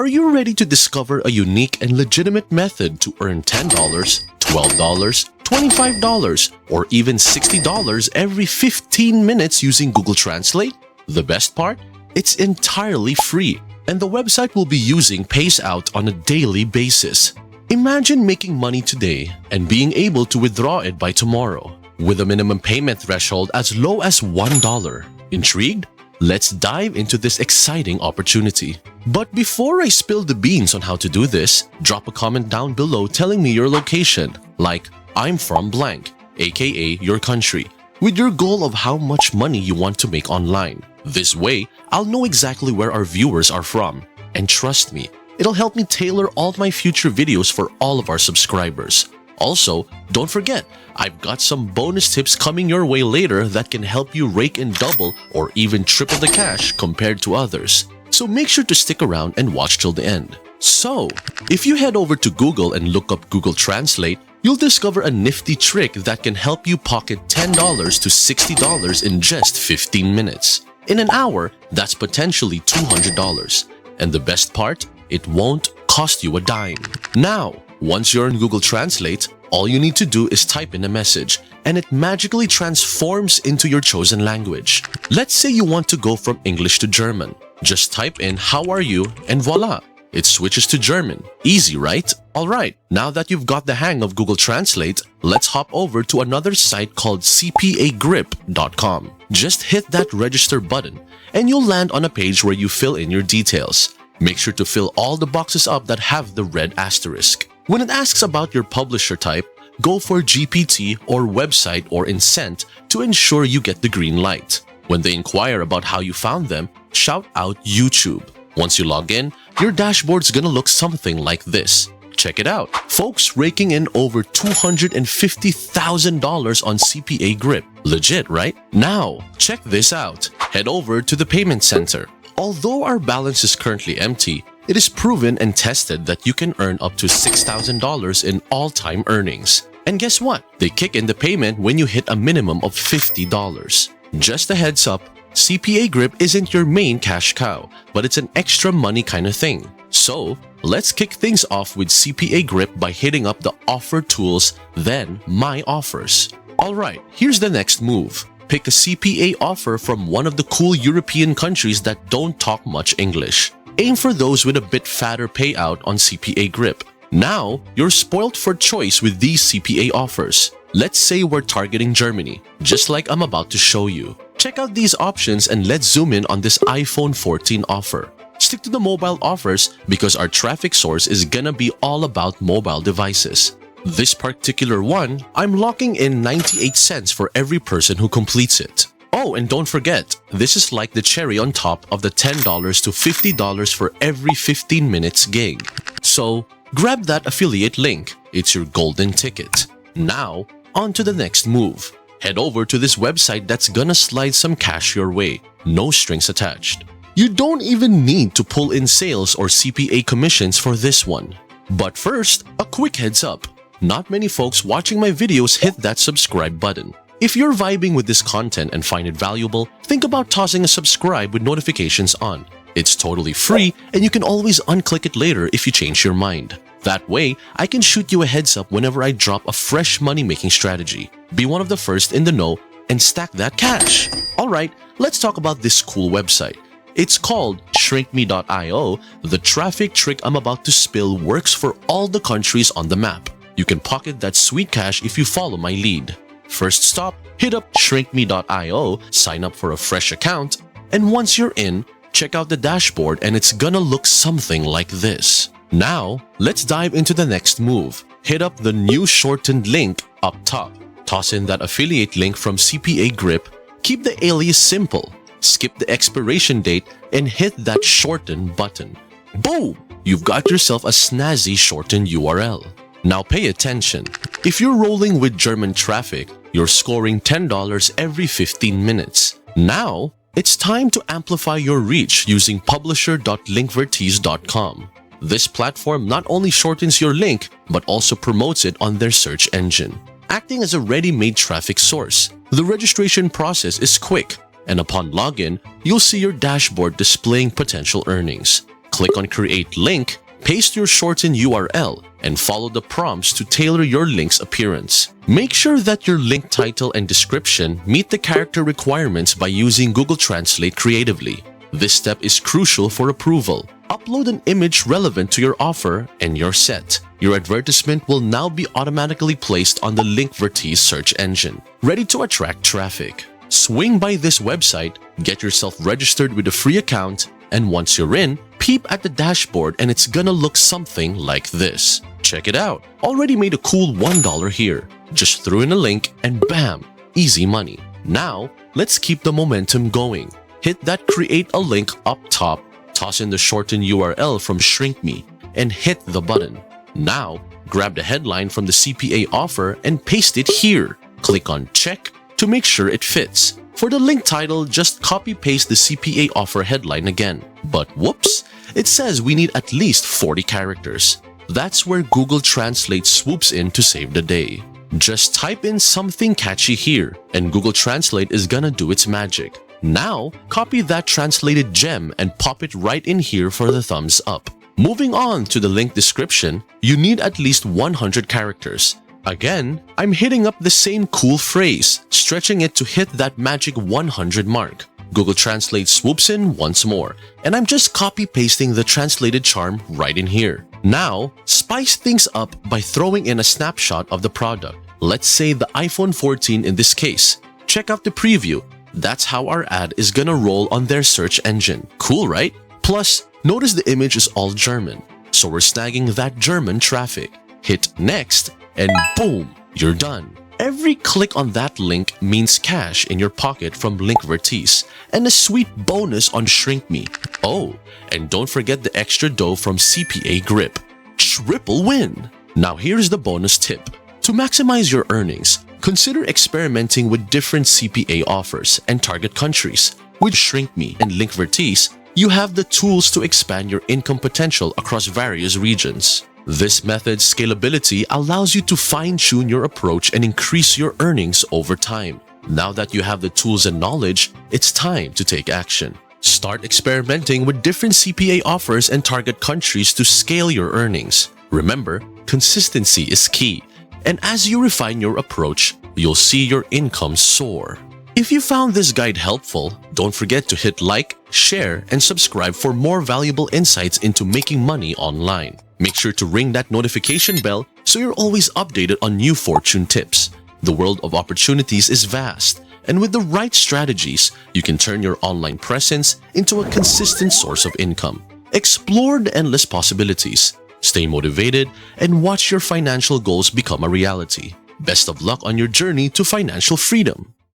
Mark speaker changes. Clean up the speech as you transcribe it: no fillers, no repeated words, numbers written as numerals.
Speaker 1: Are you ready to discover a unique and legitimate method to earn $10, $12, $25, or even $60 every 15 minutes using Google Translate? The best part? It's entirely free, and the website we'll be using pays out on a daily basis. Imagine making money today and being able to withdraw it by tomorrow, with a minimum payment threshold as low as $1. Intrigued? Let's dive into this exciting opportunity. But before I spill the beans on how to do this, drop a comment down below telling me your location, like I'm from blank, aka your country, with your goal of how much money you want to make online. This way, I'll know exactly where our viewers are from. And trust me, it'll help me tailor all my future videos for all of our subscribers. Also, don't forget, I've got some bonus tips coming your way later that can help you rake in double or even triple the cash compared to others. So make sure to stick around and watch till the end. So, if you head over to Google and look up Google Translate, you'll discover a nifty trick that can help you pocket $10 to $60 in just 15 minutes. In an hour, that's potentially $200. And the best part? It won't cost you a dime. Now, once you're in Google Translate, all you need to do is type in a message, and it magically transforms into your chosen language. Let's say you want to go from English to German. Just type in "How are you?" and voila! It switches to German. Easy, right? Alright, now that you've got the hang of Google Translate, let's hop over to another site called cpagrip.com. Just hit that register button, and you'll land on a page where you fill in your details. Make sure to fill all the boxes up that have the red asterisk. When it asks about your publisher type, go for GPT or website or incent to ensure you get the green light. When they inquire about how you found them, shout out YouTube. Once you log in, your dashboard's gonna look something like this. Check it out. Folks raking in over $250,000 on CPA Grip. Legit, right? Now, check this out. Head over to the payment center. Although our balance is currently empty, it is proven and tested that you can earn up to $6,000 in all-time earnings. And guess what? They kick in the payment when you hit a minimum of $50. Just a heads up, CPA Grip isn't your main cash cow, but it's an extra money kind of thing. So, let's kick things off with CPA Grip by hitting up the offer tools, then My Offers. Alright, here's the next move. Pick a CPA offer from one of the cool European countries that don't talk much English. Aim for those with a bit fatter payout on CPA Grip. Now, you're spoiled for choice with these CPA offers. Let's say we're targeting Germany, just like I'm about to show you. Check out these options and let's zoom in on this iPhone 14 offer. Stick to the mobile offers because our traffic source is gonna be all about mobile devices. This particular one, I'm locking in 98 cents for every person who completes it. Oh, and don't forget, this is like the cherry on top of the $10 to $50 for every 15 minutes gig. So, grab that affiliate link. It's your golden ticket. Now, on to the next move. Head over to this website that's gonna slide some cash your way. No strings attached. You don't even need to pull in sales or CPA commissions for this one. But first, a quick heads up. Not many folks watching my videos hit that subscribe button. If you're vibing with this content and find it valuable, think about tossing a subscribe with notifications on. It's totally free and you can always unclick it later if you change your mind. That way, I can shoot you a heads up whenever I drop a fresh money-making strategy. Be one of the first in the know and stack that cash. Alright, let's talk about this cool website. It's called shrinkme.io. The traffic trick I'm about to spill works for all the countries on the map. You can pocket that sweet cash if you follow my lead. First stop, hit up shrinkme.io, sign up for a fresh account, and once you're in, check out the dashboard and it's gonna look something like this. Now, let's dive into the next move. Hit up the new shortened link up top. Toss in that affiliate link from CPA Grip. Keep the alias simple. Skip the expiration date and hit that shorten button. Boom! You've got yourself a snazzy shortened URL. Now pay attention. If you're rolling with German traffic, you're scoring $10 every 15 minutes. Now, it's time to amplify your reach using publisher.linkvertise.com. This platform not only shortens your link, but also promotes it on their search engine, acting as a ready-made traffic source. The registration process is quick, and upon login, you'll see your dashboard displaying potential earnings. Click on Create Link, paste your shortened URL, and follow the prompts to tailor your link's appearance. Make sure that your link title and description meet the character requirements by using Google Translate creatively. This step is crucial for approval. Upload an image relevant to your offer and you're set. Your advertisement will now be automatically placed on the Linkvertise search engine, ready to attract traffic. Swing by this website, get yourself registered with a free account, and once you're in, peep at the dashboard and it's gonna look something like this. Check it out. Already made a cool $1 here. Just threw in a link and bam, easy money. Now, let's keep the momentum going. Hit that Create a Link up top, toss in the shortened URL from ShrinkMe, and hit the button. Now, grab the headline from the CPA offer and paste it here. Click on Check to make sure it fits. For the link title, just copy-paste the CPA offer headline again. But whoops, it says we need at least 40 characters. That's where Google Translate swoops in to save the day. Just type in something catchy here, and Google Translate is gonna do its magic. Now, copy that translated gem and pop it right in here for the thumbs up. Moving on to the link description, you need at least 100 characters. Again, I'm hitting up the same cool phrase, stretching it to hit that magic 100 mark. Google Translate swoops in once more, and I'm just copy-pasting the translated charm right in here. Now, spice things up by throwing in a snapshot of the product. Let's say the iPhone 14 in this case. Check out the preview. That's how our ad is gonna roll on their search engine. Cool, right? Plus, notice the image is all German, so we're snagging that German traffic. Hit Next, and boom, you're done. Every click on that link means cash in your pocket from Linkvertise and a sweet bonus on ShrinkMe. Oh, and don't forget the extra dough from CPA Grip. Triple win! Now here's the bonus tip. To maximize your earnings, consider experimenting with different CPA offers and target countries. With ShrinkMe and Linkvertise, you have the tools to expand your income potential across various regions. This method's scalability allows you to fine-tune your approach and increase your earnings over time. Now that you have the tools and knowledge, it's time to take action. Start experimenting with different CPA offers and target countries to scale your earnings. Remember, consistency is key, and as you refine your approach, you'll see your income soar. If you found this guide helpful, don't forget to hit like, share, and subscribe for more valuable insights into making money online. Make sure to ring that notification bell so you're always updated on new Fortune tips. The world of opportunities is vast, and with the right strategies, you can turn your online presence into a consistent source of income. Explore the endless possibilities, stay motivated, and watch your financial goals become a reality. Best of luck on your journey to financial freedom.